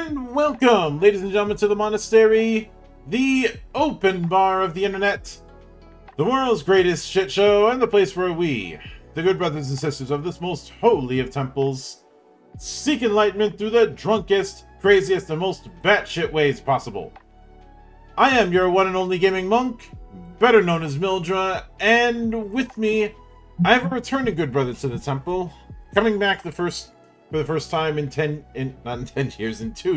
And welcome, ladies and gentlemen, to the monastery, the open bar of the internet, the world's greatest shit show, and the place where we, the good brothers and sisters of this most holy of temples, seek enlightenment through the drunkest, craziest, and most batshit ways possible. I am your one and only gaming monk, better known as Mildra, and with me, I have a returning good brother to the temple, coming back for the first time in 2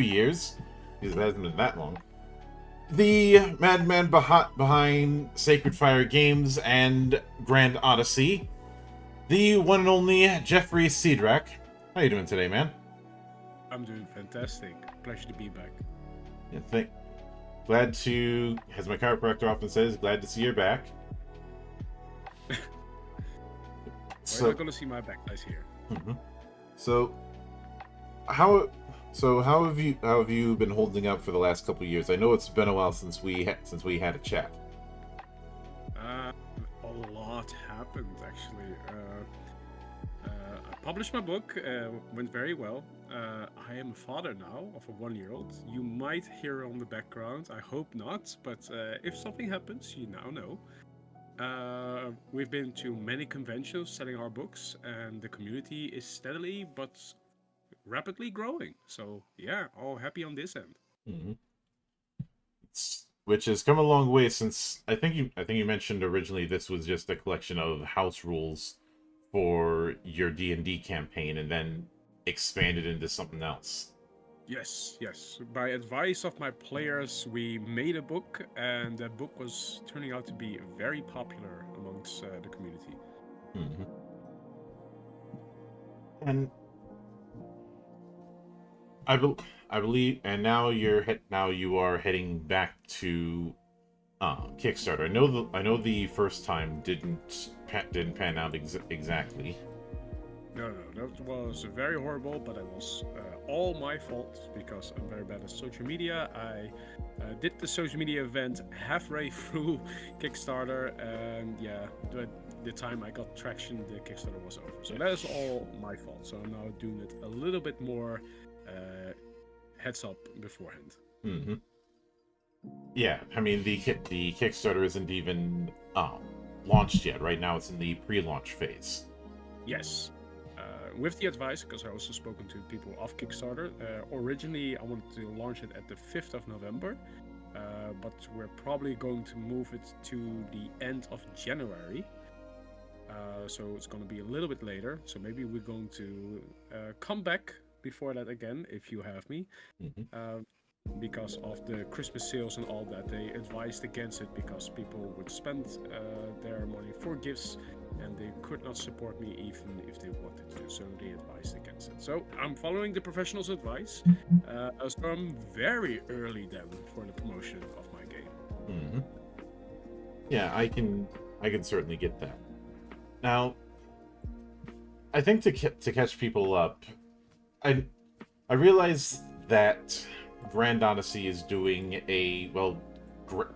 years, because it hasn't been that long. The madman behind Sacred Fire Games and Grand Odyssey, the one and only Jeffrey Seedrak. How you doing today, man? I'm doing fantastic. Pleasure to be back. Yeah, glad to, as my chiropractor often says, glad to see you're back. We're not gonna see my back guys here. Mm-hmm. So how have you been holding up for the last couple of years? I know it's been a while since we had a chat. A lot happened actually. I published my book. Went very well. I am a father now of a 1-year-old. You might hear on the background. I hope not, but if something happens, you now know. We've been to many conventions selling our books, and the community is steadily but rapidly growing. So yeah, all happy on this end. Mm-hmm. Which has come a long way since I think you mentioned originally this was just a collection of house rules for your D&D campaign, and then expanded into something else. Yes. By advice of my players, we made a book, and that book was turning out to be very popular amongst the community. Mm-hmm. And I believe, and now you are heading back to Kickstarter. I know the first time didn't pan out exactly. No, that was very horrible, but it was all my fault because I'm very bad at social media. I did the social media event halfway through Kickstarter, and yeah, the time I got traction, the Kickstarter was over. So that is all my fault. So I'm now doing it a little bit more heads up beforehand. Mm-hmm. Yeah, I mean the Kickstarter isn't even launched yet. Right now, it's in the pre-launch phase. Yes. With the advice, because I also spoken to people of Kickstarter, originally I wanted to launch it at the 5th of November, but we're probably going to move it to the end of January. So it's going to be a little bit later. So maybe we're going to come back before that again, if you have me. Mm-hmm. Because of the Christmas sales and all that, they advised against it because people would spend their money for gifts and they could not support me even if they wanted to, so they advised against it. So I'm following the professionals' advice, so I'm very early then for the promotion of my game. Mm-hmm. Yeah, I can certainly get that. Now, I think to catch people up, I realize that Grand Odyssey is doing a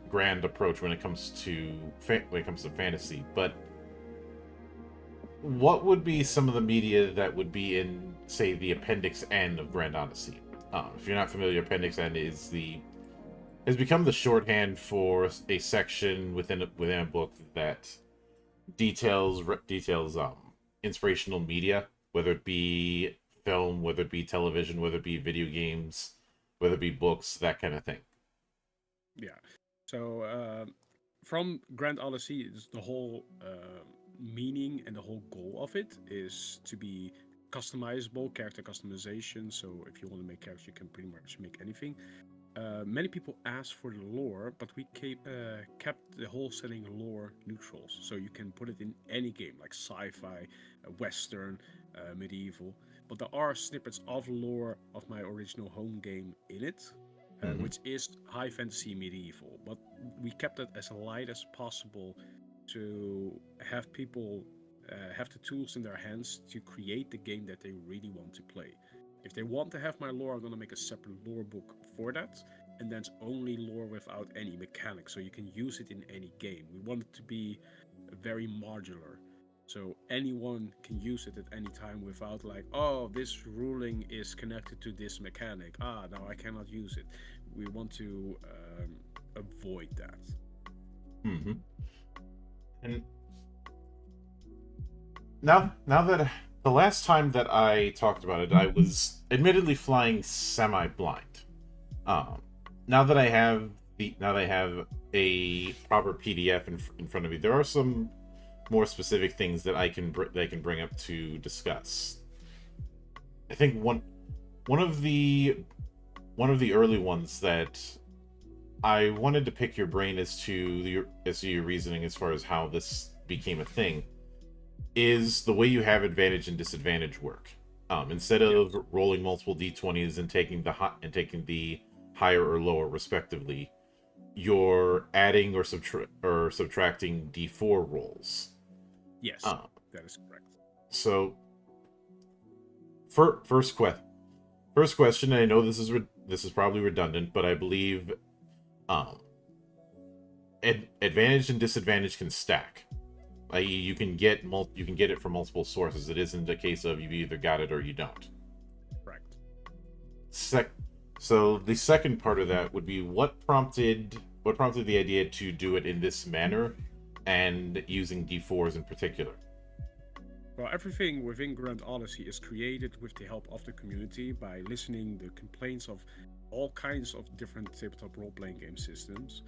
grand approach when it comes to fantasy, but what would be some of the media that would be in, say, the Appendix N of Grand Odyssey? If you're not familiar, Appendix N has become the shorthand for a section within a book that details inspirational media, whether it be film, whether it be television, whether it be video games, whether it be books, that kind of thing. Yeah. So from Grand Odyssey, the whole meaning and the whole goal of it is to be customizable, character customization. So if you want to make characters, you can pretty much make anything. Many people ask for the lore, but we kept the whole setting lore neutral, so you can put it in any game, like sci-fi, western, medieval. But there are snippets of lore of my original home game in it, which is high fantasy medieval. But we kept it as light as possible to have people have the tools in their hands to create the game that they really want to play. If they want to have my lore, I'm going to make a separate lore book for that. And then it's only lore without any mechanics, so you can use it in any game. We want it to be very modular. So anyone can use it at any time without like, oh, this ruling is connected to this mechanic. Now I cannot use it. We want to avoid that. Mm-hmm. And now that the last time that I talked about it, I was admittedly flying semi-blind. Now that I have a proper PDF in front of me, there are some more specific things that I can bring up to discuss. I think one of the early ones that I wanted to pick your brain as to your reasoning as far as how this became a thing is the way you have advantage and disadvantage work. Instead of rolling multiple d20s and taking the higher or lower respectively, you're adding or subtracting d4 rolls. Yes, that is correct. So, first question. And I know this is probably redundant, but I believe advantage and disadvantage can stack. I.e., you can get it from multiple sources. It isn't a case of you either got it or you don't. Correct. So the second part of that would be what prompted the idea to do it in this manner, and using d4s in particular. Well, everything within Grand Odyssey is created with the help of the community by listening the complaints of all kinds of different tabletop role-playing game systems.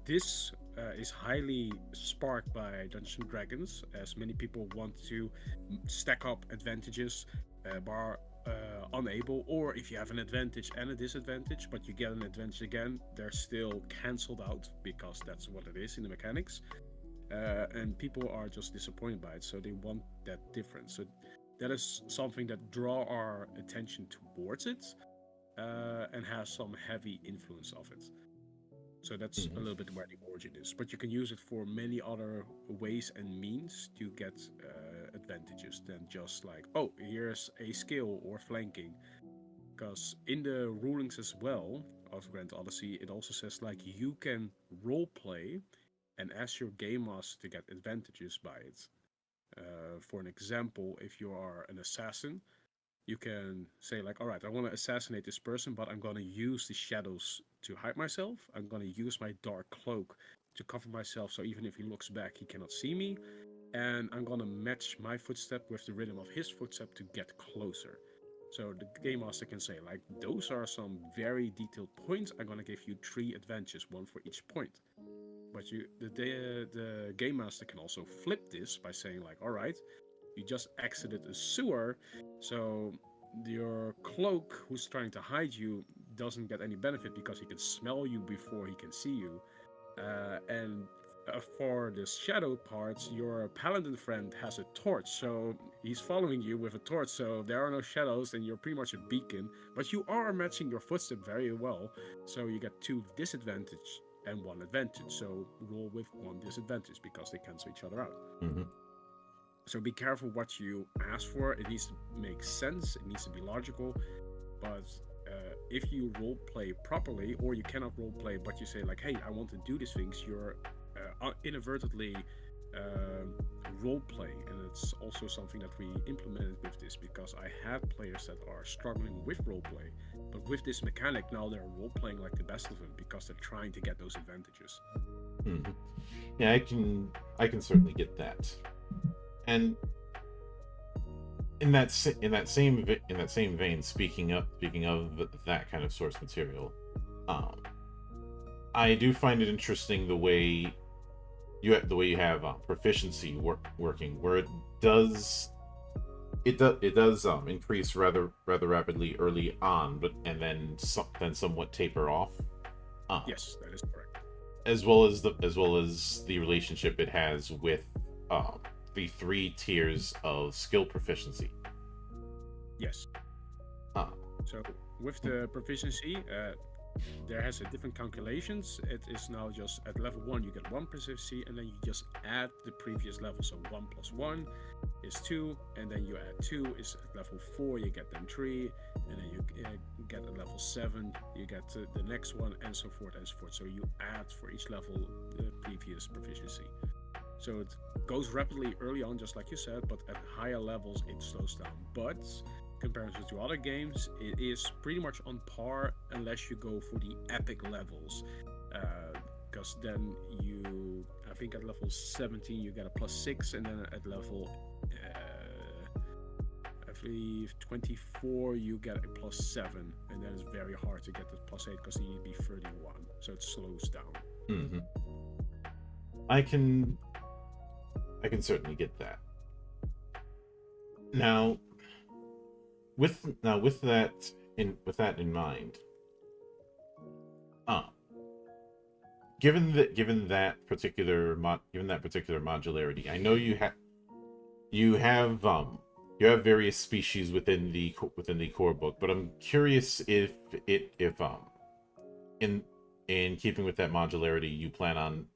This is highly sparked by Dungeons and Dragons, as many people want to stack up advantages, bar unable, or if you have an advantage and a disadvantage, but you get an advantage again, they're still cancelled out because that's what it is in the mechanics. And people are just disappointed by it, so they want that difference. So that is something that draw our attention towards it, and has some heavy influence of it. So that's a little bit where the origin is. But you can use it for many other ways and means to get advantages than just like, oh, here's a skill or flanking. Because in the rulings as well of Grand Odyssey, it also says like you can role play and ask your game master to get advantages by it. For an example, if you are an assassin, you can say like, all right, I want to assassinate this person, but I'm going to use the shadows to hide myself. I'm going to use my dark cloak to cover myself, so even if he looks back, he cannot see me. And I'm going to match my footstep with the rhythm of his footstep to get closer. So the game master can say like, those are some very detailed points. I'm going to give you 3 advantages, 1 for each point. But the game master can also flip this by saying like, all right, you just exited a sewer, so your cloak, who's trying to hide you, doesn't get any benefit because he can smell you before he can see you. And for the shadow parts, your paladin friend has a torch, so he's following you with a torch, so there are no shadows and you're pretty much a beacon, but you are matching your footstep very well, so you get 2 disadvantage and 1 advantage. So roll with 1 disadvantage because they cancel each other out. Mm-hmm. So be careful what you ask for. It needs to make sense. It needs to be logical. But if you role play properly, or you cannot role play, but you say like, "Hey, I want to do these things," you're inadvertently role playing, and it's also something that we implemented with this because I had players that are struggling with role play, but with this mechanic now they're role playing like the best of them because they're trying to get those advantages. Mm-hmm. Yeah, I can certainly get that. And in that same vein, speaking of that kind of source material, I do find it interesting the way you have proficiency working, where it does increase rather rapidly early on, and then somewhat taper off. Yes, that is correct. As well as the relationship it has with the 3 tiers of skill proficiency. Yes. So with the proficiency, there has a different calculations. It is now just at level 1 you get 1 proficiency, and then you just add the previous level. So 1 plus 1 is 2, and then you add 2 is at level 4 you get then 3, and then you get at level 7 you get the next one, and so forth and so forth. So you add for each level the previous proficiency. So it goes rapidly early on, just like you said, but at higher levels it slows down. But compared to other games, it is pretty much on par unless you go for the epic levels. Because then I think at level 17 you get a +6, and then at level I believe 24 you get a +7, and then it's very hard to get the +8 because you need to be 31, so it slows down. Mm-hmm. I can certainly get that. Now, with that in mind, given that particular modularity, I know you have various species within the core book, but I'm curious if in keeping with that modularity, you plan on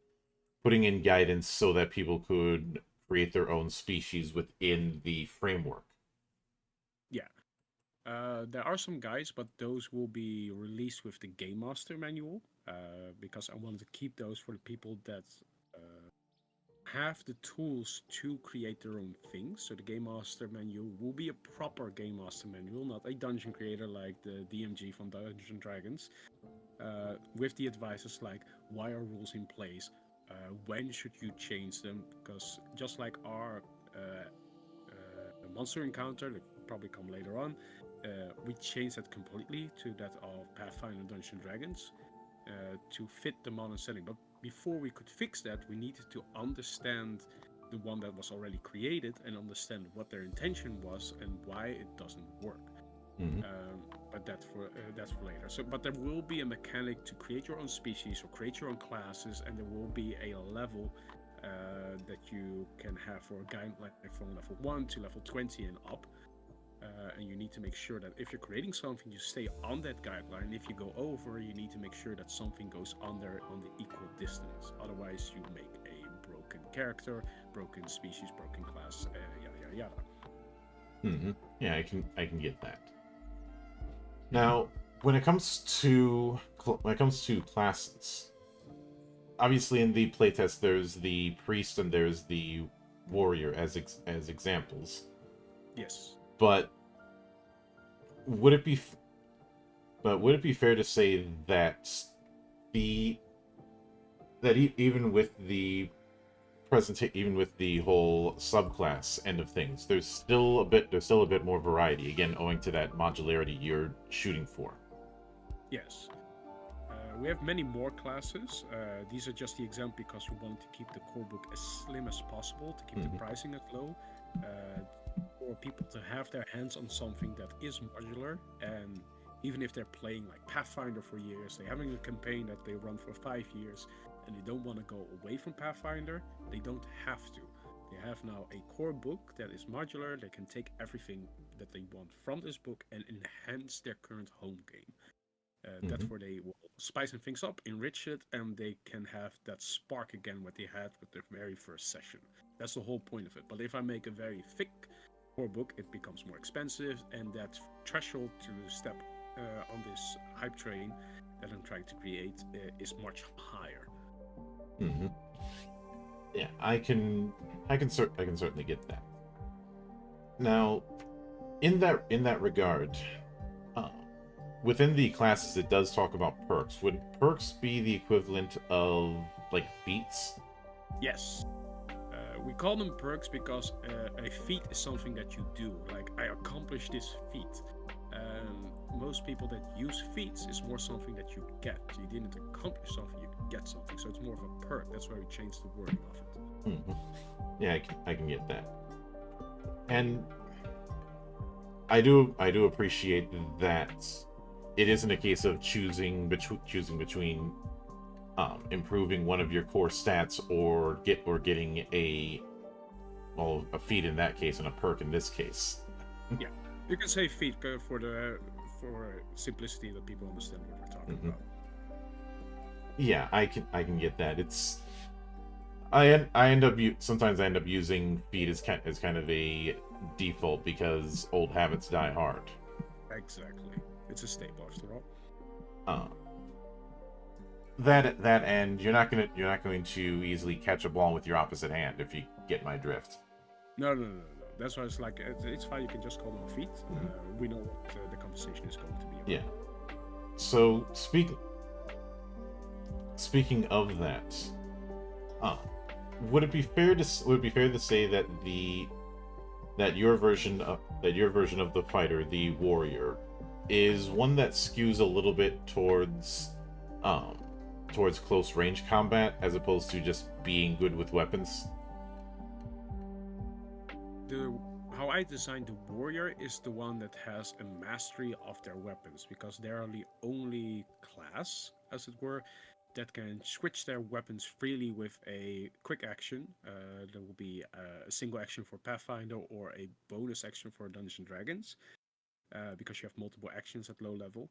putting in guidance so that people could create their own species within the framework. Yeah. There are some guides, but those will be released with the Game Master manual, because I wanted to keep those for the people that have the tools to create their own things. So the Game Master manual will be a proper Game Master manual, not a dungeon creator like the DMG from Dungeons and Dragons, with the advices like why are rules in place, when should you change them, because just like our monster encounter that will probably come later on, we changed that completely to that of Pathfinder and Dungeons and Dragons, to fit the modern setting. But before we could fix that, we needed to understand the one that was already created and understand what their intention was and why it doesn't work. Mm-hmm. But that's for later. So, but there will be a mechanic to create your own species or create your own classes, and there will be a level that you can have for a guide, like from level 1 to level 20 and up. And you need to make sure that if you're creating something, you stay on that guideline. If you go over, you need to make sure that something goes under on the equal distance. Otherwise, you make a broken character, broken species, broken class, yada yada yada. Mm-hmm. Yeah, I can get that. Now, when it comes to classes, obviously in the playtest there's the priest and there's the warrior as examples. Yes. But would it be fair to say that even with the whole subclass end of things, there's still a bit more variety, again owing to that modularity you're shooting for? Yes. We have many more classes. These are just the example because we wanted to keep the core book as slim as possible, to keep the pricing at low, for people to have their hands on something that is modular. And even if they're playing like Pathfinder for years, they're having a campaign that they run for 5 years, and they don't want to go away from Pathfinder, they don't have to. They have now a core book that is modular. They can take everything that they want from this book and enhance their current home game. That's where they will spice things up, enrich it, and they can have that spark again what they had with their very first session. That's the whole point of it. But if I make a very thick core book, it becomes more expensive, and that threshold to step on this hype train that I'm trying to create is much higher. Mm-hmm. Yeah, I can certainly get that. Now, in that regard, within the classes, it does talk about perks. Would perks be the equivalent of like feats? Yes. We call them perks because a feat is something that you do. Like, I accomplished this feat. Most people that use feats is more something that you get. You didn't accomplish something, you get something. So it's more of a perk. That's why we changed the wording of it. Mm-hmm. Yeah, I can get that. And I do appreciate that it isn't a case of choosing between improving one of your core stats or getting a feat in that case and a perk in this case. Yeah, you can say feat for simplicity that people understand what we're talking about. Yeah, I can get that. Sometimes I end up using feat as kind of a default because old habits die hard. Exactly. It's a staple after all. that and you're not going to easily catch a ball with your opposite hand if you get my drift. No. That's why it's like it's fine. You can just call them feet. We know what the conversation is going to be about. Yeah. So speaking of that, would it be fair to say that your version of the fighter, the warrior, is one that skews a little bit towards close range combat as opposed to just being good with weapons? How I designed the warrior is the one that has a mastery of their weapons, because they are the only class, as it were, that can switch their weapons freely with a quick action. There will be a single action for Pathfinder or a bonus action for Dungeons and Dragons, because you have multiple actions at low level.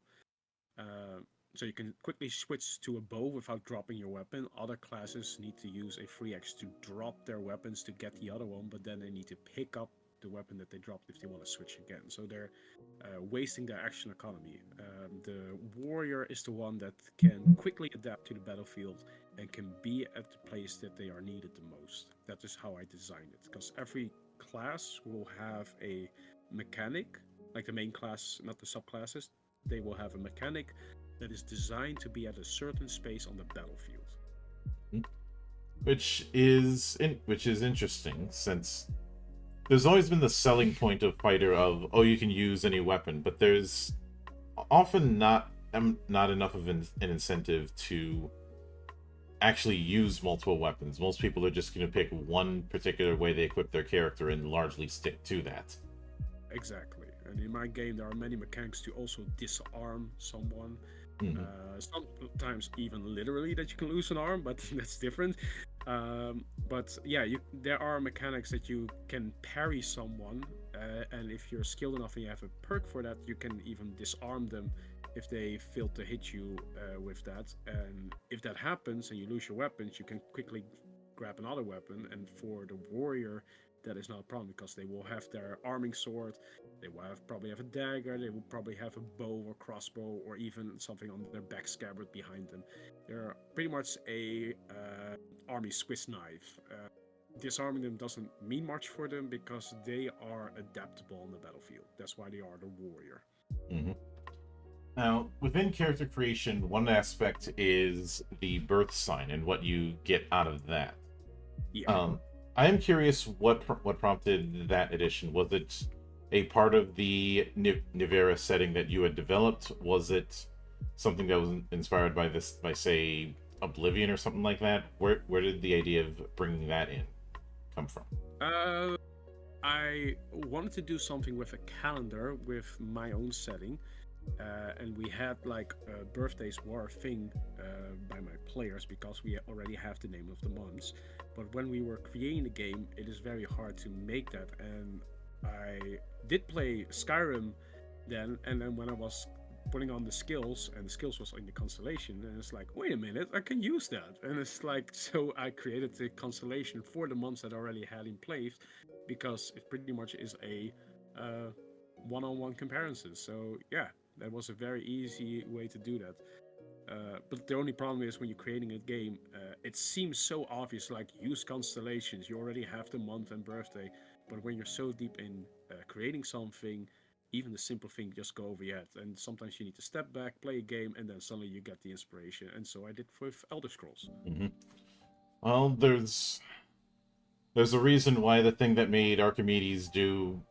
So you can quickly switch to a bow without dropping your weapon. Other classes need to use a free action to drop their weapons to get the other one, but then they need to pick up the weapon that they dropped if they want to switch again. So they're wasting their action economy. The warrior is the one that can quickly adapt to the battlefield and can be at the place that they are needed the most. That is how I designed it, because every class will have a mechanic, like the main class, not the subclasses. They will have a mechanic that is designed to be at a certain space on the battlefield. Which is interesting, since there's always been the selling point of fighter of, oh, you can use any weapon, but there's often not enough of an incentive to actually use multiple weapons. Most people are just going to pick one particular way they equip their character and largely stick to that. Exactly. And in my game, there are many mechanics to also disarm someone. Sometimes even literally that you can lose an arm, but that's different. But yeah, there are mechanics that you can parry someone, and if you're skilled enough and you have a perk for that, you can even disarm them if they fail to hit you with that. And if that happens and you lose your weapons, you can quickly grab another weapon. And for the warrior, that is not a problem, because they will have their arming sword, they will probably have a dagger, they will probably have a bow or crossbow, or even something on their back scabbard behind them. They're pretty much a army Swiss knife. Disarming them doesn't mean much for them because they are adaptable on the battlefield. That's why they are the warrior. Now, within character creation, one aspect is the birth sign and what you get out of that. Yeah. I am curious what prompted that addition. Was it a part of the Nivera setting that you had developed? Was it something that was inspired by say Oblivion or something like that? Where did the idea of bringing that in come from? I wanted to do something with a calendar with my own setting, and we had like birthdays were a thing by my players because we already have the name of the months. But when we were creating the game, it is very hard to make that. And I did play Skyrim then, and then when I was putting on the skills, and the skills was in the constellation, and it's like, wait a minute, I can use that. And it's like, so I created the constellation for the months that I already had in place, because it pretty much is a one-on-one comparison. So yeah, that was a very easy way to do that. But the only problem is when you're creating a game, it seems so obvious, like use constellations, you already have the month and birthday. But when you're so deep in creating something, even the simple thing just go over your head. And sometimes you need to step back, play a game, and then suddenly you get the inspiration. And so I did with Elder Scrolls. Well, there's a reason why the thing that made Archimedes do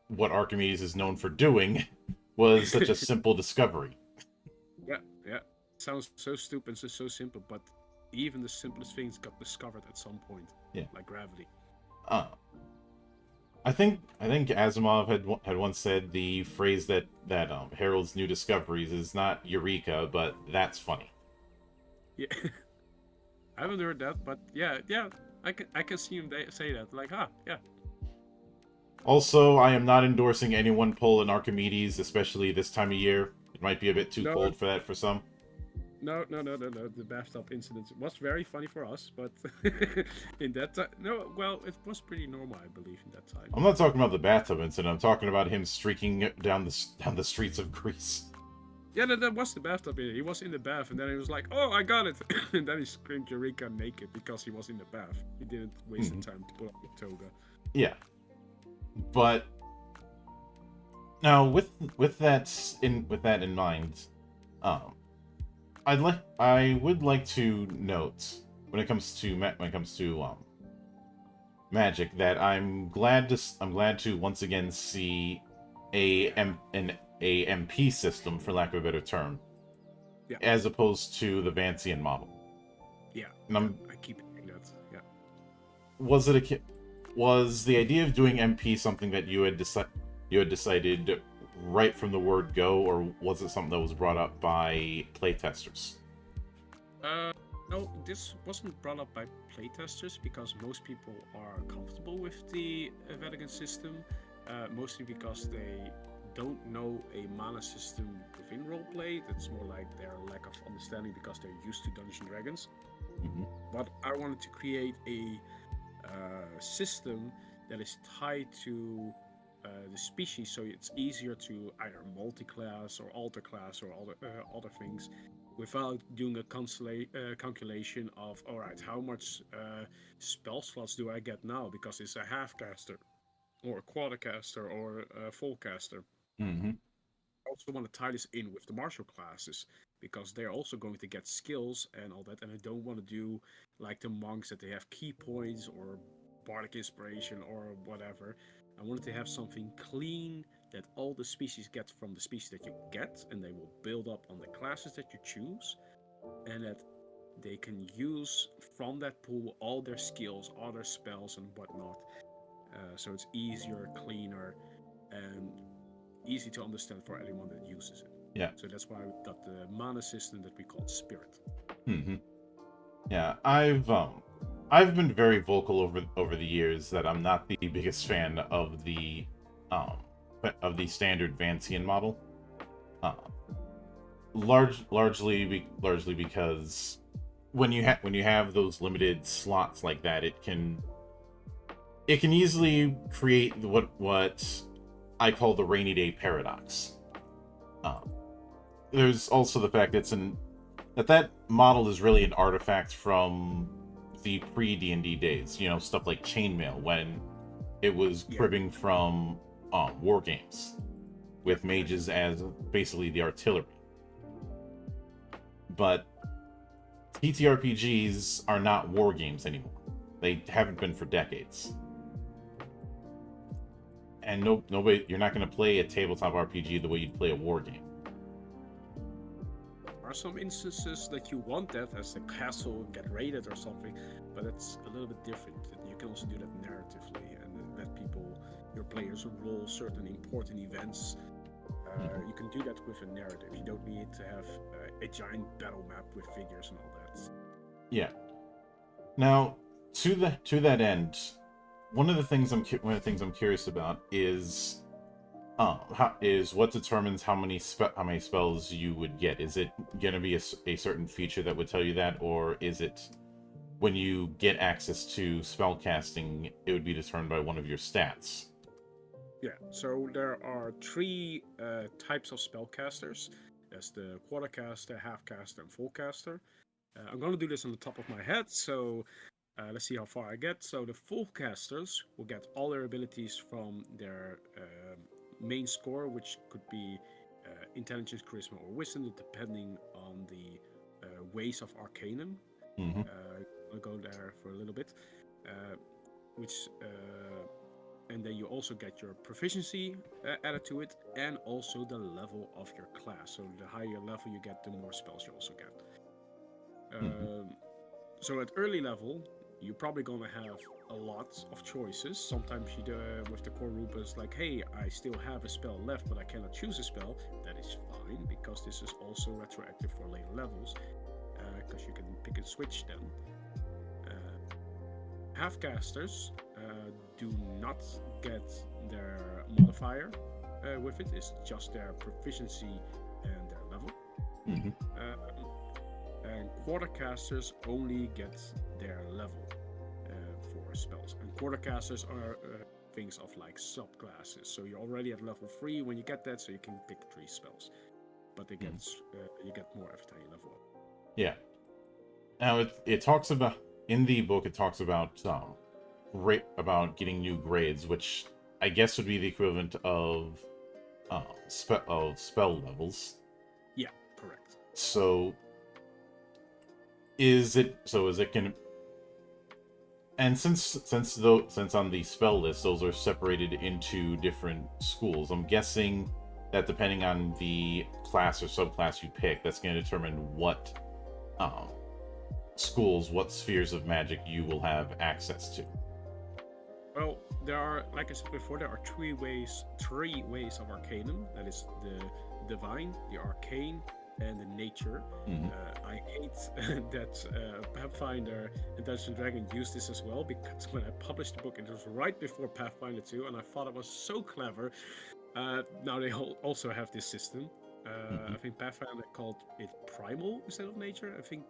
what Archimedes is known for doing was such a simple discovery. Yeah. Sounds so stupid and so simple, but even the simplest things got discovered at some point. Yeah. Like gravity. I think Asimov had once said the phrase that heralds new discoveries is not eureka, but that's funny. Yeah. I haven't heard that, but yeah, I can see him say that. Like, yeah. Also, I am not endorsing anyone pull an Archimedes, especially this time of year. It might be a bit too cold for that for some. No. The bathtub incident was very funny for us, but in that time, it was pretty normal, I believe, in that time. I'm not talking about the bathtub incident. I'm talking about him streaking down the streets of Greece. Yeah, that was the bathtub area. He was in the bath, and then he was like, "Oh, I got it!" And then he screamed Eureka naked because he was in the bath. He didn't waste the time to pull up the toga. Yeah, but now with that in mind, um, I would like to note when it comes to magic that I'm glad to once again see an MP system, for lack of a better term, Yeah, as opposed to the Vancian model. yeah. And I keep saying that. Yeah. was the idea of doing MP something that you had decided right from the word go, or was it something that was brought up by playtesters? No, this wasn't brought up by playtesters because most people are comfortable with the Vatican system, mostly because they don't know a mana system within roleplay. That's more like their lack of understanding because they're used to Dungeons and Dragons. Mm-hmm. But I wanted to create a system that is tied to the species, so it's easier to either multi-class or alter class or other things without doing a calculation of, all right, how much spell slots do I get now because it's a half caster or a quarter caster or a full caster. Mm-hmm. I also want to tie this in with the martial classes because they're also going to get skills and all that, and I don't want to do like the monks that they have key points or bardic inspiration or whatever. I wanted to have something clean that all the species get from the species that you get, and they will build up on the classes that you choose, and that they can use from that pool all their skills, all their spells, and whatnot. So it's easier, cleaner, and easy to understand for anyone that uses it. Yeah. So that's why we got the mana system that we call Spirit. Mm-hmm. Yeah, I've been very vocal over the years that I'm not the biggest fan um of the standard Vancian model. Uh, largely because when you have those limited slots like that, it can easily create what I call the rainy day paradox. There's also the fact that model is really an artifact from the pre D&D days. You know, stuff like chainmail, when it was cribbing from war games with mages as basically the artillery. But TTRPGs are not war games anymore. They haven't been for decades. And nobody, you're not going to play a tabletop RPG the way you'd play a war game. There are some instances that you want that as the castle get raided or something, but it's a little bit different. You can also do that narratively and let your players roll certain important events. You can do that with a narrative. You don't need to have a giant battle map with figures and all that. Yeah. Now, to that end, one of the things I'm curious about is what determines how many spells you would get. Is it going to be a certain feature that would tell you that, or is it when you get access to spell casting, it would be determined by one of your stats? Yeah, so there are three types of spellcasters. There's the quartercaster, half-caster, and full-caster. I'm going to do this on the top of my head, so let's see how far I get. So the full-casters will get all their abilities from their main score, which could be intelligence, charisma, or wisdom, depending on the ways of Arcanum. Mm-hmm. I'll go there for a little bit. And then you also get your proficiency added to it, and also the level of your class. So the higher level you get, the more spells you also get. So at early level, you're probably going to have a lot of choices. Sometimes you do, with the core rulebooks, like, hey, I still have a spell left, but I cannot choose a spell. That is fine, because this is also retroactive for later levels, because you can pick and switch them. Half-casters do not get their modifier with it. It's just their proficiency and their level. Mm-hmm. And quartercasters only get their level for spells. And quartercasters are things of like subclasses. So you're already at level 3 when you get that, so you can pick 3 spells. but it gets you get more every time you level up. Yeah. Now it talks about in the book. It talks about about getting new grades, which I guess would be the equivalent of spell levels. Yeah, correct. So is it can and since on the spell list those are separated into different schools, I'm guessing that depending on the class or subclass you pick, that's going to determine what schools, what spheres of magic you will have access to. Well, there are, like I said before, there are three ways of Arcanum. That is the divine, the arcane, and the nature. Mhm. I hate that Pathfinder and Dungeons and Dragons used this as well, because when I published the book, it was right before Pathfinder 2, and I thought it was so clever. Now they also have this system. I think Pathfinder called it Primal instead of Nature. I think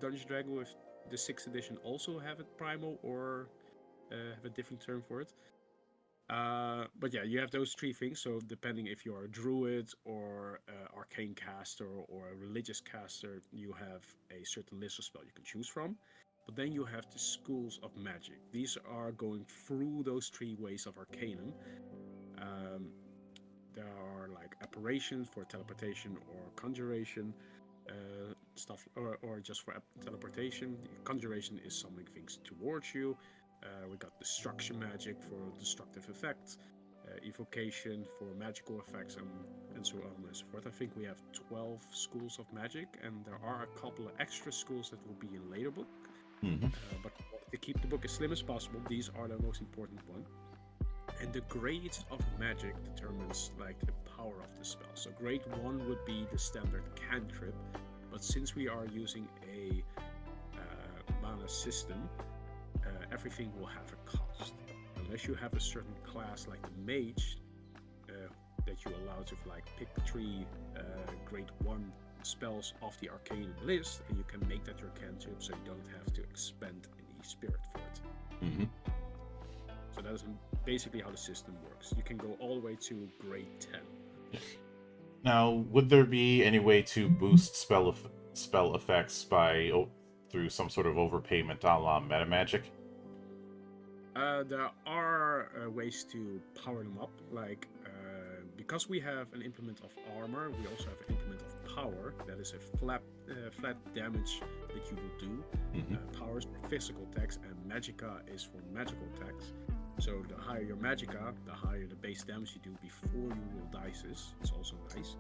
Dungeons and Dragons with the 6th edition also have it Primal, or have a different term for it. But yeah, you have those three things. So depending if you're a druid or arcane caster or a religious caster, you have a certain list of spell you can choose from. But then you have the schools of magic. These are going through those three ways of Arcanum. There are like apparitions for teleportation or conjuration, stuff, or just for teleportation. Conjuration is summoning things towards you. We got destruction magic for destructive effects, evocation for magical effects, and so on and so forth. I think we have 12 schools of magic, and there are a couple of extra schools that will be in later book. But to keep the book as slim as possible, these are the most important one. And the grades of magic determines like the power of the spell. So grade 1 would be the standard cantrip, but since we are using a mana system, everything will have a cost. Unless you have a certain class like the mage that you allow to like pick 3 grade 1 spells off the arcane list, and you can make that your cantrip, so you don't have to expend any spirit for it. So that is basically how the system works. You can go all the way to grade 10. Now, would there be any way to boost spell effects by through some sort of overpayment a la meta magic? There are ways to power them up, like because we have an implement of armor, we also have an implement of power. That is a flat damage that you will do. Power is for physical attacks, and magicka is for magical attacks. So the higher your magicka, the higher the base damage you do before you roll dices. It's also nice.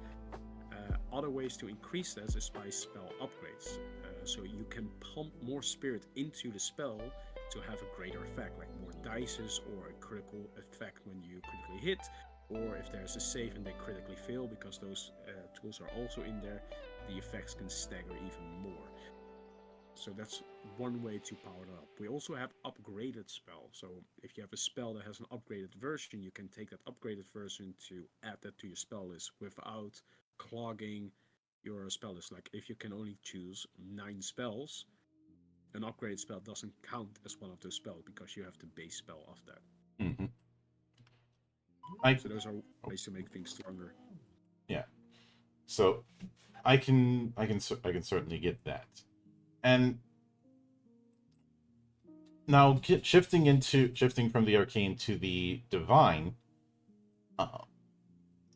Other ways to increase this is by spell upgrades. So you can pump more spirit into the spell to have a greater effect, like more dices or a critical effect when you critically hit, or if there's a save and they critically fail, because those tools are also in there, the effects can stagger even more. So that's one way to power it up. We also have upgraded spells. So if you have a spell that has an upgraded version, you can take that upgraded version to add that to your spell list without clogging your spell list. Like if you can only choose 9 spells, an upgraded spell doesn't count as one of those spells because you have the base spell of that. So those are ways to make things stronger. Yeah. So I can certainly get that. And now shifting from the arcane to the divine,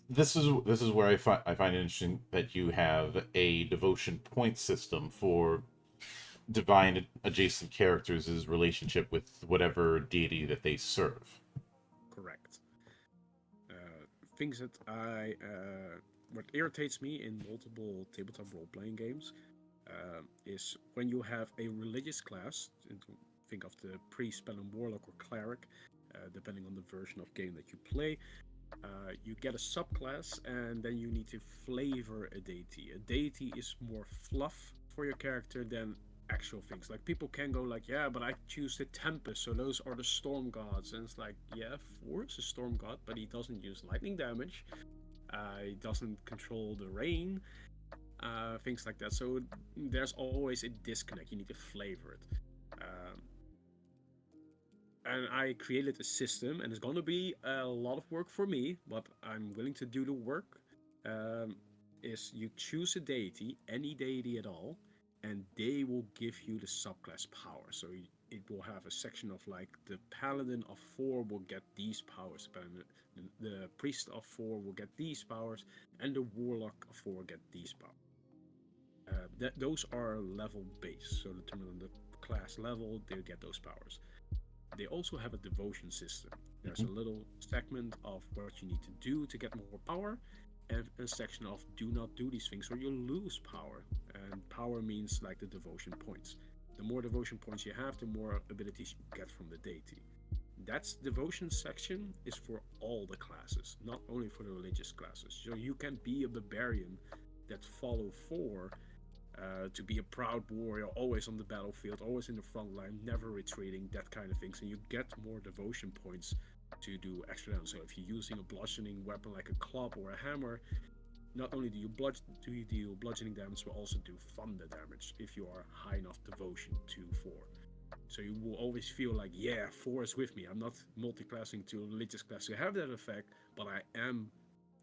this is where I find it interesting that you have a devotion point system for divine adjacent characters' relationship with whatever deity that they serve. Correct. Things that what irritates me in multiple tabletop role-playing games is when you have a religious class. Think of the priest, paladin, warlock, or cleric, depending on the version of game that you play. You get a subclass, and then you need to flavor a deity. A deity is more fluff for your character than actual things. Like people can go like, yeah, but I choose the Tempest, so those are the storm gods, and it's like, yeah, Thor is a storm god, but he doesn't use lightning damage. He doesn't control the rain. Things like that. So there's always a disconnect. You need to flavor it. And I created a system, and it's going to be a lot of work for me, but I'm willing to do the work. is you choose a deity, any deity at all, and they will give you the subclass power. So it will have a section of like the paladin of 4 will get these powers, the priest of 4 will get these powers, and the warlock of 4 get these powers. Those are level based, so determined on the class level, they get those powers. They also have a devotion system. There's a little segment of what you need to do to get more power, and a section of do not do these things or you'll lose power. And power means like the devotion points. The more devotion points you have, the more abilities you get from the deity. That's devotion section is for all the classes, not only for the religious classes. So you can be a barbarian that follow 4 to be a proud warrior, always on the battlefield, always in the front line, never retreating, that kind of things. And you get more devotion points to do extra damage. So if you're using a bludgeoning weapon like a club or a hammer, not only do you deal bludgeoning damage, but also do thunder damage if you are high enough devotion to 4. So you will always feel like, yeah, 4 is with me. I'm not multi-classing to a religious class to have that effect, but I am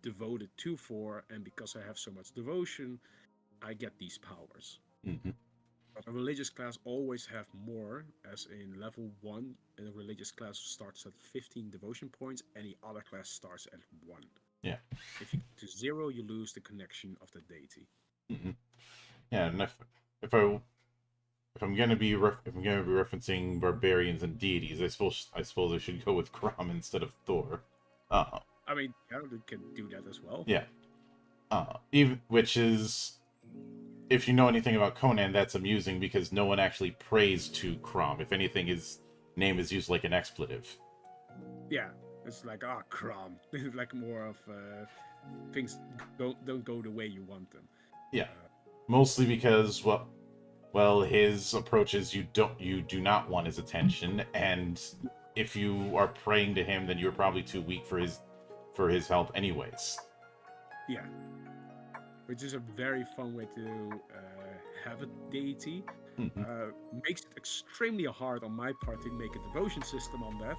devoted to 4, and because I have so much devotion, I get these powers. But a religious class always have more, as in level 1, and a religious class starts at 15 devotion points, any other class starts at 1. Yeah. If you get to 0, you lose the connection of the deity. Yeah, and if I'm gonna be referencing barbarians and deities, I suppose I should go with Crom instead of Thor. I mean, yeah, they can do that as well. Yeah. Which is, if you know anything about Conan, that's amusing because no one actually prays to Crom. If anything, his name is used like an expletive. Yeah, it's like, Crom. Like more of things don't go the way you want them. Yeah, mostly because well, his approach is you do not want his attention, and if you are praying to him, then you're probably too weak for his help, anyways. Yeah, which is a very fun way to have a deity. Makes it extremely hard on my part to make a devotion system on that,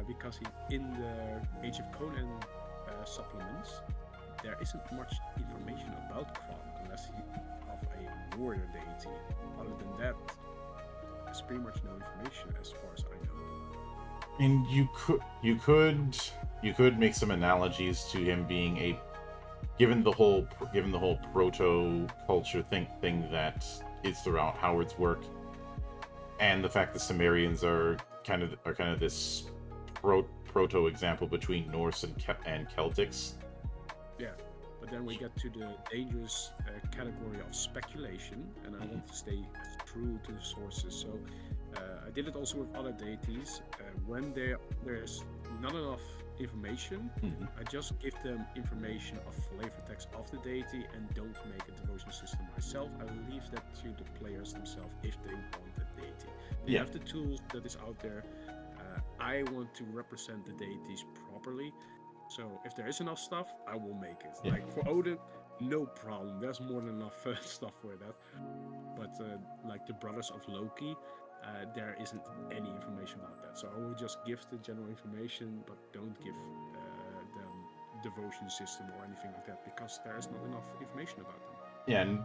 because in the Age of Conan supplements, there isn't much information about Crom unless he of a warrior deity. Other than that, there's pretty much no information as far as I know. I mean, you could make some analogies to him being given the whole proto culture thing that is throughout Howard's work, and the fact that Sumerians are kind of this proto example between Norse and Celtics. Yeah, but then we get to the dangerous category of speculation, and I want to stay true to the sources. So I did it also with other deities. When there's not enough information, I just give them information of flavor text of the deity and don't make a devotion system myself. I leave that to the players themselves if they want the deity. They have the tools that is out there. I want to represent the deities properly. So if there is enough stuff, I will make it. Yeah. Like for Odin, no problem. There's more than enough stuff for that. But like the brothers of Loki, there isn't any information about that. So I will just give the general information, but don't give them devotion system or anything like that because there is not enough information about them. Yeah, and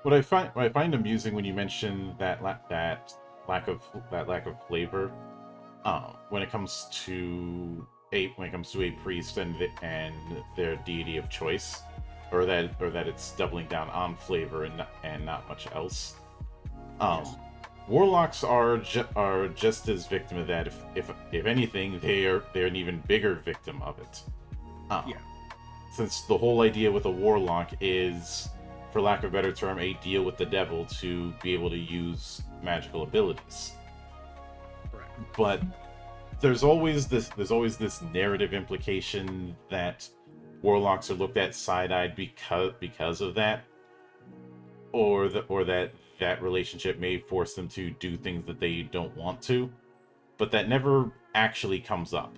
what I find amusing when you mention that lack of flavor, when it comes to a priest and their deity of choice, or that it's doubling down on flavor and not much else. Yes. Warlocks are just as victim of that. If anything, they're an even bigger victim of it. Since the whole idea with a warlock is, for lack of a better term, a deal with the devil to be able to use magical abilities. Right. But there's always this narrative implication that warlocks are looked at side-eyed because of that, or that relationship may force them to do things that they don't want to, but that never actually comes up.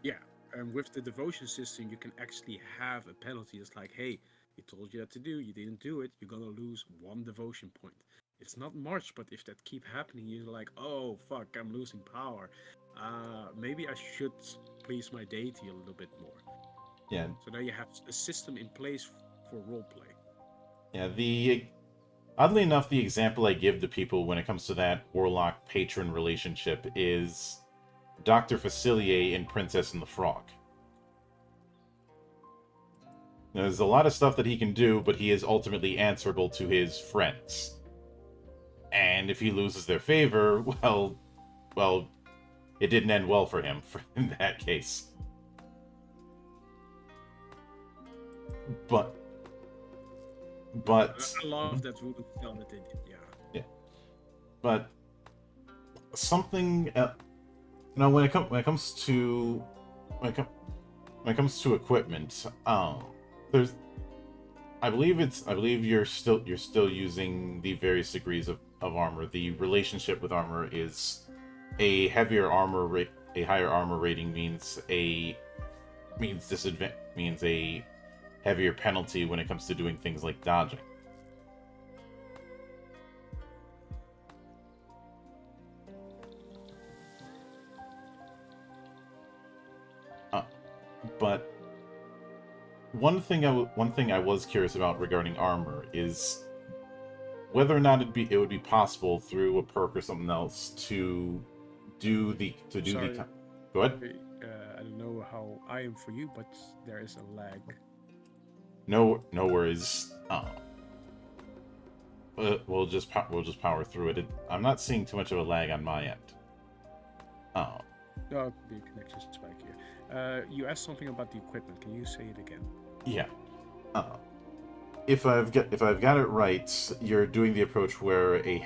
Yeah, and with the devotion system, you can actually have a penalty. It's like, hey, he told you that to do, you didn't do it, you're gonna lose 1 devotion point. It's not much, but if that keep happening, you're like, oh fuck, I'm losing power. Maybe I should please my deity a little bit more. Yeah, So now you have a system in place for roleplay. yeah. The oddly enough, the example I give to people when it comes to that warlock patron relationship is Dr. Facilier in Princess and the Frog. There's a lot of stuff that he can do, but he is ultimately answerable to his friends. And if he loses their favor, well, it didn't end well for him in that case. But, A lot of that would tell that they did, yeah. yeah. But something, when it comes to when it comes to equipment, there's I believe you're still using the various degrees of armor. The relationship with armor is a higher armor rating means a heavier penalty when it comes to doing things like dodging. But one thing I was curious about regarding armor is whether or not it would be possible through a perk or something else to do the Sorry. Go ahead. I don't know how I am for you, but there is a lag. No worries. We'll just power through it. I'm not seeing too much of a lag on my end. Oh. No, it could be a connection spike here. You asked something about the equipment. Can you say it again? Yeah. If I've got it right, you're doing the approach where a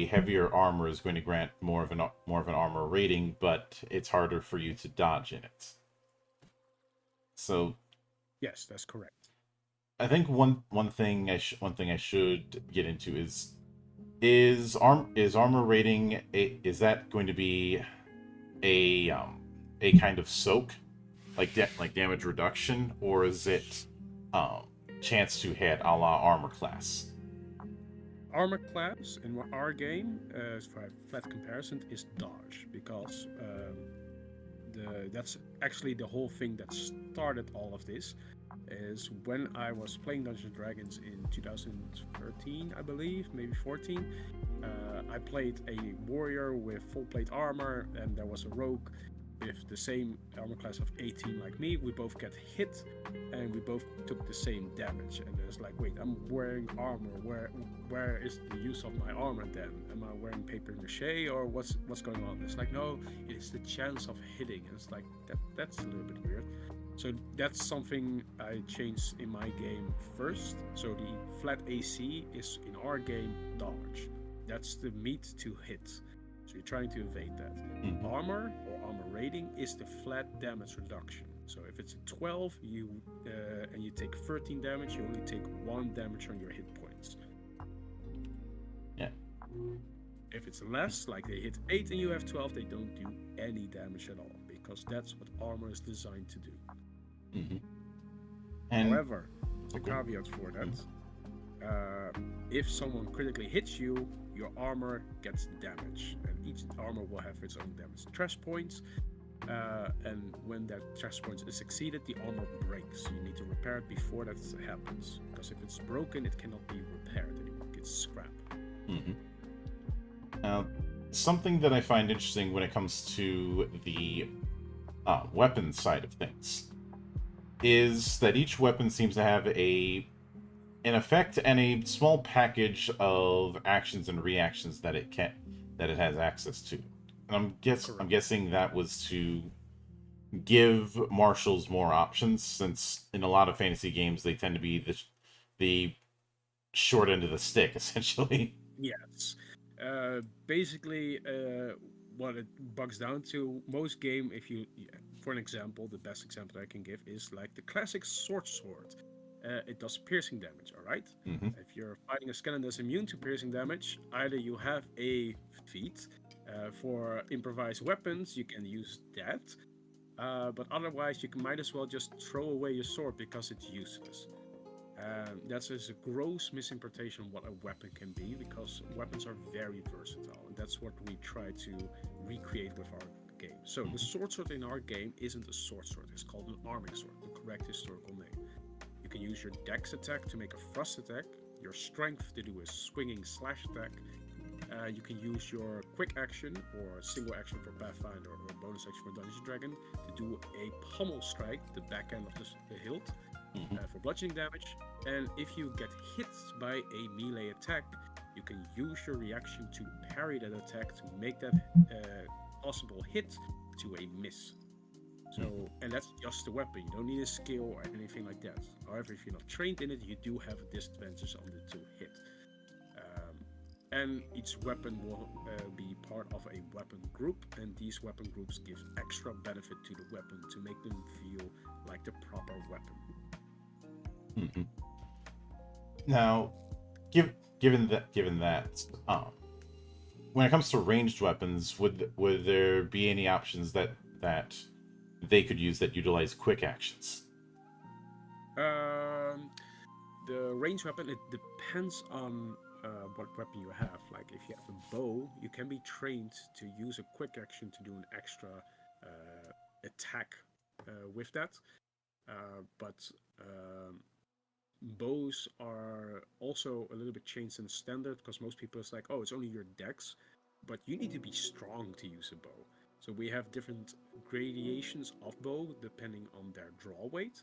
heavier armor is going to grant more of an armor rating, but it's harder for you to dodge in it. So, yes, that's correct. I think one thing I should get into is armor rating is that going to be a kind of soak like damage reduction, or is it chance to hit a la armor class? Armor class in our game, for a flat comparison, is dodge, because that's actually the whole thing that started all of this. Is when I was playing Dungeons and Dragons in 2013, I believe, maybe 14. I played a warrior with full plate armor, and there was a rogue with the same armor class of 18 like me. We both get hit, and we both took the same damage. And it's like, wait, I'm wearing armor. Where is the use of my armor then? Am I wearing paper mache, or what's going on? It's like, no, it is the chance of hitting. And it's like that's a little bit weird. So that's something I changed in my game first. So the flat AC is in our game dodge. That's the meat to hit. So you're trying to evade that. Mm-hmm. Armor or armor rating is the flat damage reduction. So if it's a 12, and you take 13 damage, you only take 1 damage on your hit points. Yeah. If it's less, like they hit 8 and you have 12, they don't do any damage at all, because that's what armor is designed to do. Mm-hmm. And however, the caveat for that, if someone critically hits you, your armor gets damage, and each armor will have its own damage trash points. And when that trash point is exceeded, the armor breaks. You need to repair it before that happens, because if it's broken, it cannot be repaired anymore. It's scrap. Mm-hmm. Now, something that I find interesting when it comes to the weapon side of things is that each weapon seems to have an effect and a small package of actions and reactions that it has access to. And I'm guessing that was to give marshals more options, since in a lot of fantasy games they tend to be the short end of the stick, essentially. Yes. Basically, what it bugs down to, most game, for an example, the best example I can give is like the classic sword. It does piercing damage, all right? Mm-hmm. If you're fighting a skeleton that's immune to piercing damage, either you have a feat for improvised weapons, you can use that, but otherwise you might as well just throw away your sword because it's useless. That's just a gross misinterpretation of what a weapon can be, because weapons are very versatile, and that's what we try to recreate with our game. So the sword in our game isn't a sword. It's called an arming sword, the correct historical name. You can use your dex attack to make a thrust attack, your strength to do a swinging slash attack. You can use your quick action or single action for Pathfinder or bonus action for Dungeons & Dragon to do a pommel strike, the back end of the hilt, for bludgeoning damage. And if you get hit by a melee attack, you can use your reaction to parry that attack to make that possible hit to a miss. So, and that's just a weapon. You don't need a skill or anything like that. However, if you're not trained in it, you do have a disadvantage on the to hit. And each weapon will be part of a weapon group, and these weapon groups give extra benefit to the weapon to make them feel like the proper weapon. Now, given that, when it comes to ranged weapons, would there be any options that they could use that utilize quick actions? The ranged weapon, it depends on what weapon you have. Like if you have a bow, you can be trained to use a quick action to do an extra attack with that. But bows are also a little bit changed in standard because most people is like, oh, it's only your dex, but you need to be strong to use a bow. So we have different gradations of bow depending on their draw weight.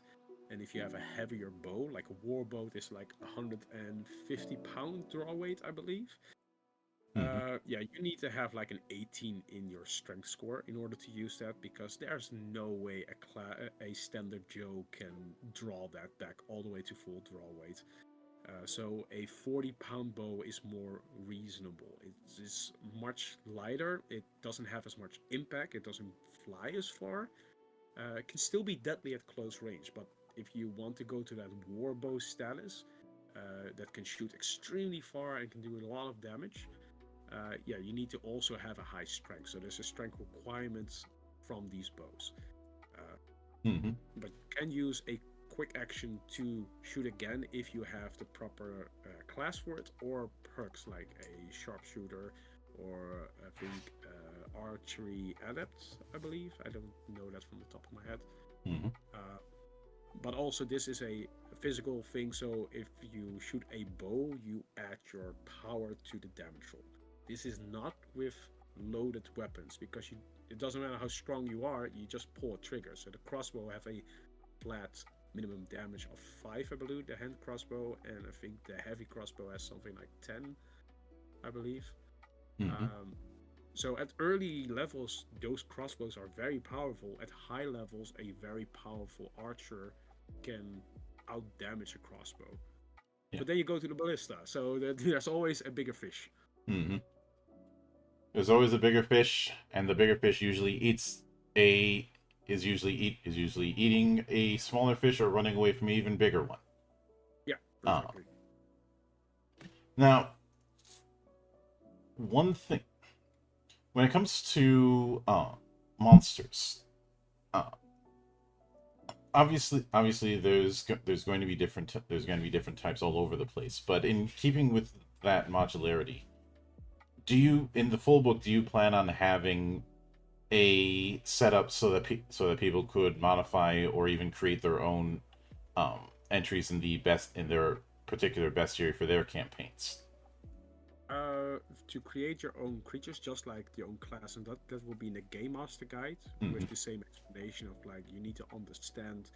And if you have a heavier bow, like a war bow, is like 150-pound draw weight, I believe. Yeah, you need to have like an 18 in your strength score in order to use that, because there's no way a standard Joe can draw that back all the way to full draw weight. So a 40-pound bow is more reasonable. It is much lighter. It doesn't have as much impact. It doesn't fly as far. It can still be deadly at close range, but if you want to go to that war bow status that can shoot extremely far and can do a lot of damage, yeah, you need to also have a high strength. So there's a strength requirement from these bows. But you can use a quick action to shoot again if you have the proper class for it, or perks like a sharpshooter, or I think archery adept, I believe. I don't know that from the top of my head. But also this is a physical thing, so if you shoot a bow, you add your power to the damage roll. This is not with loaded weapons, because it doesn't matter how strong you are, you just pull a trigger. So the crossbow have a flat minimum damage of 5, I believe, the hand crossbow, and I think the heavy crossbow has something like 10, I believe. So at early levels, those crossbows are very powerful. At high levels, a very powerful archer can out-damage a crossbow. But then you go to the ballista, so there's always a bigger fish. There's always a bigger fish, and the bigger fish usually is usually eating a smaller fish or running away from an even bigger one. Yeah, exactly. Now, one thing, when it comes to monsters, obviously there's going to be different types all over the place. But in keeping with that modularity, in the full book, do you plan on having a setup so that people could modify or even create their own entries in their particular bestiary for their campaigns? To create your own creatures, just like your own class, and that will be in the Game Master Guide with the same explanation of like you need to understand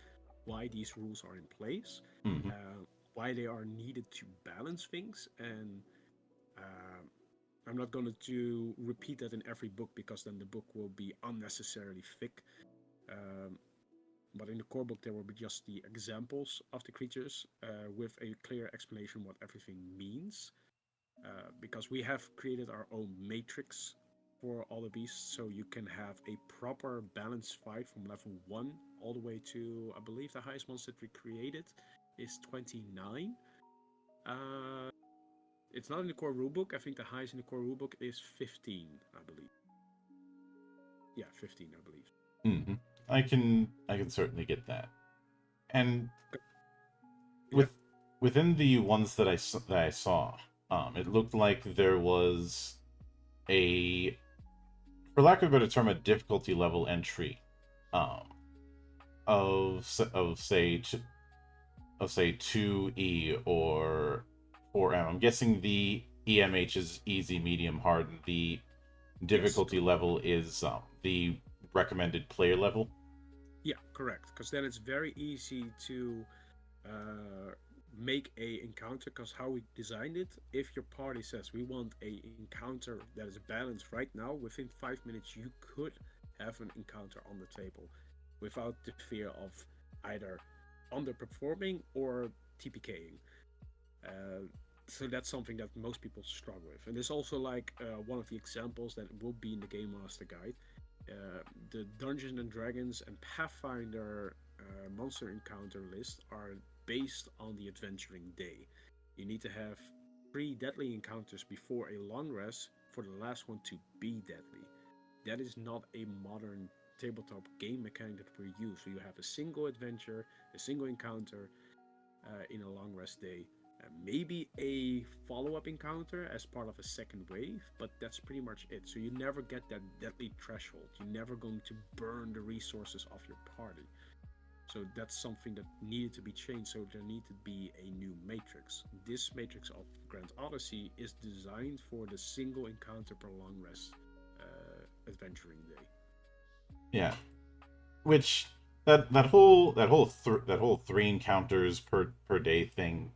why these rules are in place, why they are needed to balance things, and I'm not going to repeat that in every book, because then the book will be unnecessarily thick. But in the core book, there will be just the examples of the creatures with a clear explanation what everything means. Because we have created our own matrix for all the beasts, so you can have a proper balanced fight from level 1 all the way to, I believe the highest monster that we created is 29. It's not in the core rulebook. I think the highest in the core rulebook is 15, I believe. Yeah, 15, I believe. I can certainly get that. And within the ones that I saw, it looked like there was a for lack of a better term, a difficulty level entry, um, of say 2E or 4M. I'm guessing the EMH is easy, medium, hard, and the Yes, difficulty level is the recommended player level. yeah, correct. Because then it's very easy to uh, make a encounter. Because how we designed it, if your party says we want a encounter that is balanced right now, within 5 minutes you could have an encounter on the table without the fear of either underperforming or TPKing. Uh, so that's something that most people struggle with, and it's also like one of the examples that will be in the Game Master Guide. The Dungeons and Dragons and Pathfinder monster encounter list are based on the adventuring day. You need to have 3 deadly encounters before a long rest for the last one to be deadly. That is not a modern tabletop game mechanic that we use. So you have a single adventure, a single encounter in a long rest day. Maybe a follow-up encounter as part of a second wave, but that's pretty much it. So you never get that deadly threshold. You're never going to burn the resources of your party. So that's something that needed to be changed. So there needed to be a new matrix. This matrix of Grand Odyssey is designed for the single encounter per long rest adventuring day. Yeah, which that whole 3 encounters per day thing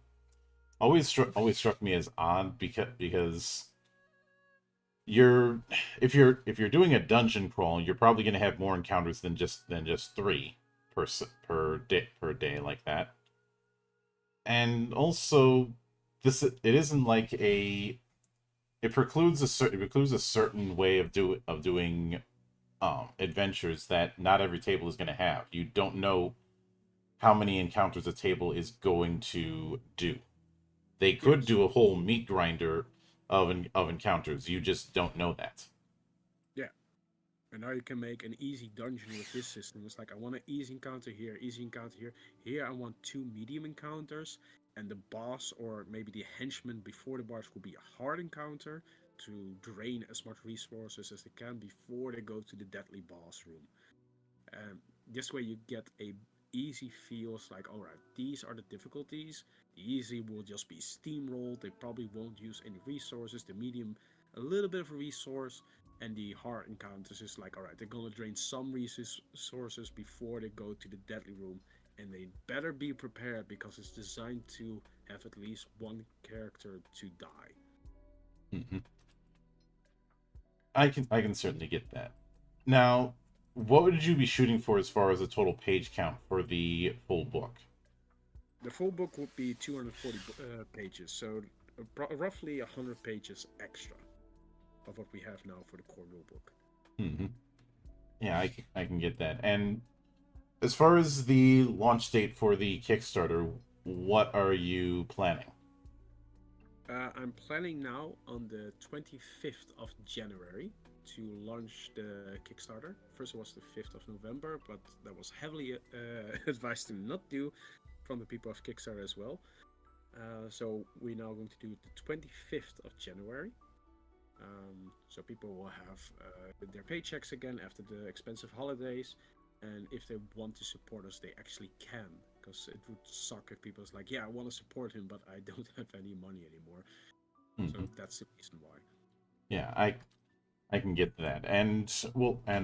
always struck me as odd, because if you're doing a dungeon crawl, you're probably going to have more encounters than just 3 per day like that. And also, it isn't like it precludes a certain way of doing adventures that not every table is going to have. You don't know how many encounters a table is going to do. They could do a whole meat grinder of encounters. You just don't know that. Yeah. And now you can make an easy dungeon with this system. It's like, I want an easy encounter here, easy encounter here. Here I want 2 medium encounters, and the boss or maybe the henchman before the boss will be a hard encounter to drain as much resources as they can before they go to the deadly boss room. This way you get a easy feels like, all right, these are the difficulties. The easy will just be steamrolled. They probably won't use any resources. The medium, a little bit of a resource. And the hard encounters is like, all right, they're going to drain some resources before they go to the deadly room. And they better be prepared, because it's designed to have at least one character to die. Mm-hmm. I can certainly get that. Now, what would you be shooting for as far as the total page count for the full book? The full book would be 240 pages, so roughly 100 pages extra of what we have now for the core rulebook. Mm-hmm. Yeah, I can get that. And as far as the launch date for the Kickstarter, what are you planning? I'm planning now on the 25th of January to launch the Kickstarter. First it was the 5th of November, but that was heavily advised to not do from the people of Kickstarter as well. So we're now going to do it the 25th of January. So people will have their paychecks again after the expensive holidays. And if they want to support us, they actually can. Because it would suck if people's like, yeah, I want to support him, but I don't have any money anymore. Mm-hmm. So that's the reason why. Yeah, I can get that. And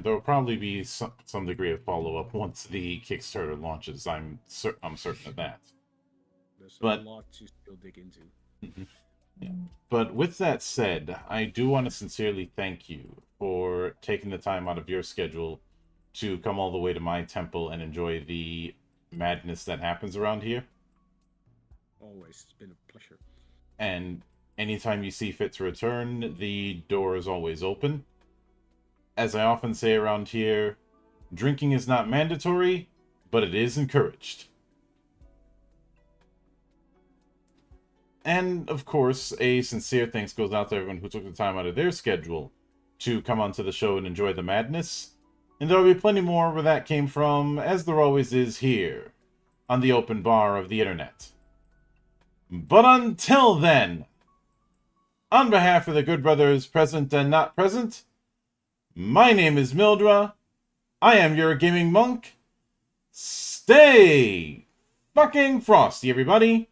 there'll probably be some degree of follow-up once the Kickstarter launches. I'm certain of that. There's a lot to still dig into. Mm-hmm. Yeah. But with that said, I do want to sincerely thank you for taking the time out of your schedule to come all the way to my temple and enjoy the madness that happens around here. Always. It's been a pleasure. And anytime you see fit to return, the door is always open. As I often say around here, drinking is not mandatory, but it is encouraged. And, of course, a sincere thanks goes out to everyone who took the time out of their schedule to come onto the show and enjoy the madness. And there will be plenty more where that came from, as there always is here, on the open bar of the internet. But until then, on behalf of the good brothers present and not present, My name is Mildra. I am your gaming monk. Stay fucking frosty, everybody.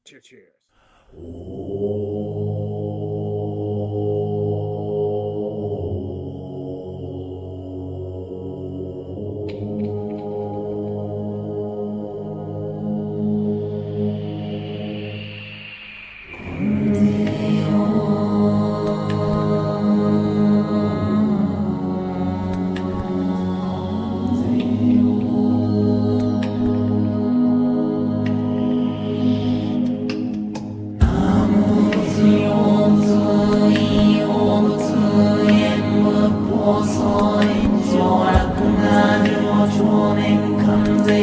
Cheers, cheers. Soin, so la kunga, jo, jo, men, kan, ze,